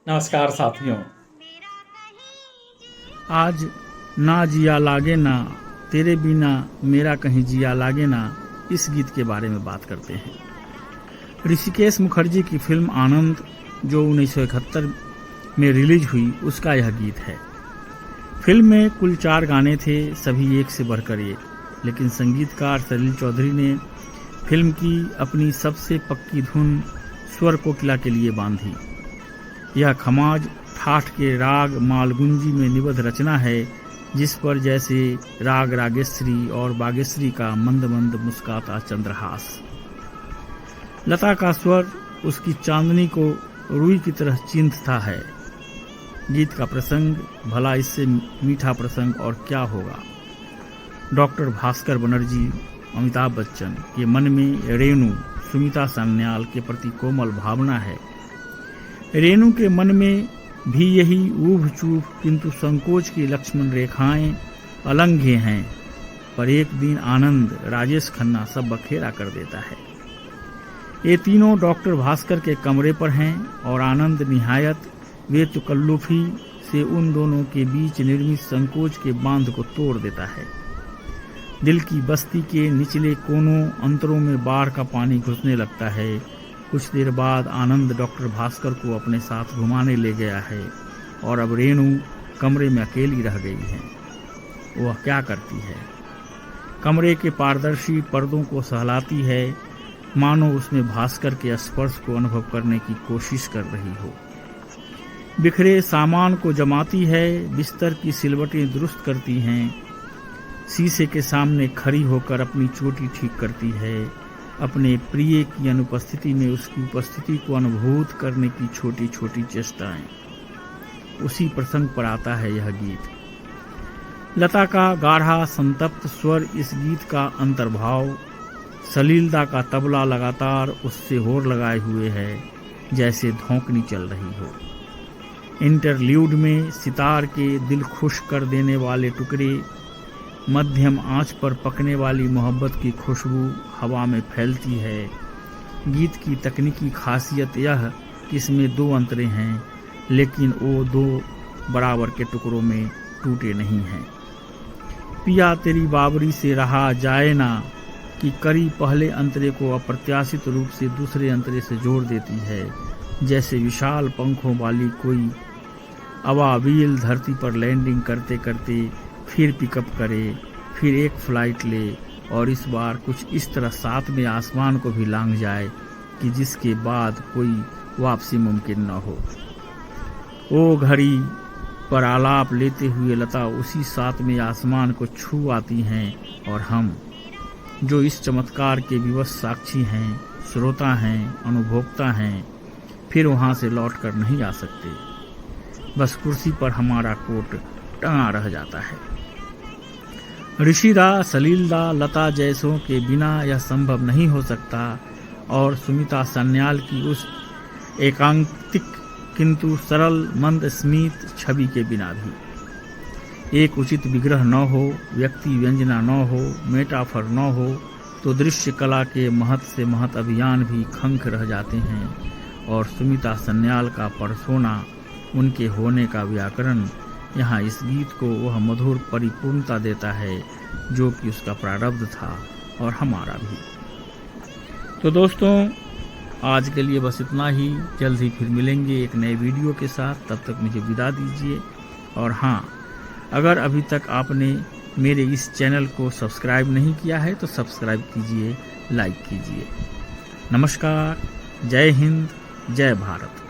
नमस्कार साथियों। आज ना जिया लागे ना तेरे बिना मेरा कहीं जिया लागे ना, इस गीत के बारे में बात करते हैं। ऋषिकेश मुखर्जी की फिल्म आनंद जो 1971 में रिलीज हुई, उसका यह गीत है। फिल्म में कुल 4 गाने थे, सभी एक से बढ़कर एक, लेकिन संगीतकार सलील चौधरी ने फिल्म की अपनी सबसे पक्की धुन स्वर कोकिला के लिए बांधी। यह खमाज ठाठ के राग मालगुंजी में निबद्ध रचना है, जिस पर जैसे राग रागेश्वरी और बागेश्वरी का मंद मंद मुस्काता चंद्रहास। लता का स्वर उसकी चांदनी को रुई की तरह चिंतता है। गीत का प्रसंग, भला इससे मीठा प्रसंग और क्या होगा। डॉक्टर भास्कर बनर्जी, अमिताभ बच्चन के मन में रेणु सुमिता सान्याल के प्रति कोमल भावना है। रेणु के मन में भी यही ऊब चूब किंतु संकोच की लक्ष्मण रेखाएं अलंघे हैं, पर एक दिन आनंद राजेश खन्ना सब बखेरा कर देता है। ये तीनों डॉक्टर भास्कर के कमरे पर हैं और आनंद निहायत बेतकल्लुफी से उन दोनों के बीच निर्मित संकोच के बांध को तोड़ देता है। दिल की बस्ती के निचले कोनों अंतरों में बाढ़ का पानी घुसने लगता है। कुछ देर बाद आनंद डॉक्टर भास्कर को अपने साथ घुमाने ले गया है और अब रेणु कमरे में अकेली रह गई है। वह क्या करती है? कमरे के पारदर्शी पर्दों को सहलाती है, मानो उसमें भास्कर के स्पर्श को अनुभव करने की कोशिश कर रही हो। बिखरे सामान को जमाती है, बिस्तर की सिलवटें दुरुस्त करती हैं, शीशे के सामने खड़ी होकर अपनी चोटी ठीक करती है। अपने प्रिय की अनुपस्थिति में उसकी उपस्थिति को अनुभूत करने की छोटी छोटी चेष्टाएं। उसी प्रसंग पर आता है यह गीत। लता का गाढ़ा संतप्त स्वर इस गीत का अंतर्भाव। सलीलदा का तबला लगातार उससे होर लगाए हुए है, जैसे धौंकनी चल रही हो। इंटरल्यूड में सितार के दिल खुश कर देने वाले टुकड़े, मध्यम आंच पर पकने वाली मोहब्बत की खुशबू हवा में फैलती है। गीत की तकनीकी खासियत यह कि इसमें 2 अंतरे हैं, लेकिन वो 2 बराबर के टुकड़ों में टूटे नहीं हैं। पिया तेरी बाबरी से रहा जाए ना कि करी पहले अंतरे को अप्रत्याशित रूप से दूसरे अंतरे से जोड़ देती है, जैसे विशाल पंखों वाली कोई अबाबील धरती पर लैंडिंग करते करते फिर पिकअप करे, फिर एक फ्लाइट ले और इस बार कुछ इस तरह साथ में आसमान को भी लांघ जाए कि जिसके बाद कोई वापसी मुमकिन न हो। ओ घड़ी पर आलाप लेते हुए लता उसी साथ में आसमान को छू आती हैं और हम, जो इस चमत्कार के विवश साक्षी हैं, श्रोता हैं, अनुभोक्ता हैं, फिर वहां से लौट कर नहीं आ सकते। बस कुर्सी पर हमारा कोट टंगा रह जाता है। ऋषिदा, सलीलदा, लता जैसों के बिना यह संभव नहीं हो सकता और सुमिता सान्याल की उस एकांतिक किंतु सरल मंद स्मित छवि के बिना भी। एक उचित विग्रह न हो, व्यक्ति व्यंजना न हो, मेटाफर न हो, तो दृश्य कला के महत से महत अभियान भी खंख रह जाते हैं। और सुमिता सान्याल का परसोना, उनके होने का व्याकरण यहाँ इस गीत को वह मधुर परिपूर्णता देता है जो कि उसका प्रारब्ध था और हमारा भी। तो दोस्तों, आज के लिए बस इतना ही। जल्द ही फिर मिलेंगे एक नए वीडियो के साथ। तब तक मुझे विदा दीजिए। और हाँ, अगर अभी तक आपने मेरे इस चैनल को सब्सक्राइब नहीं किया है तो सब्सक्राइब कीजिए, लाइक कीजिए। नमस्कार, जय हिंद, जय भारत।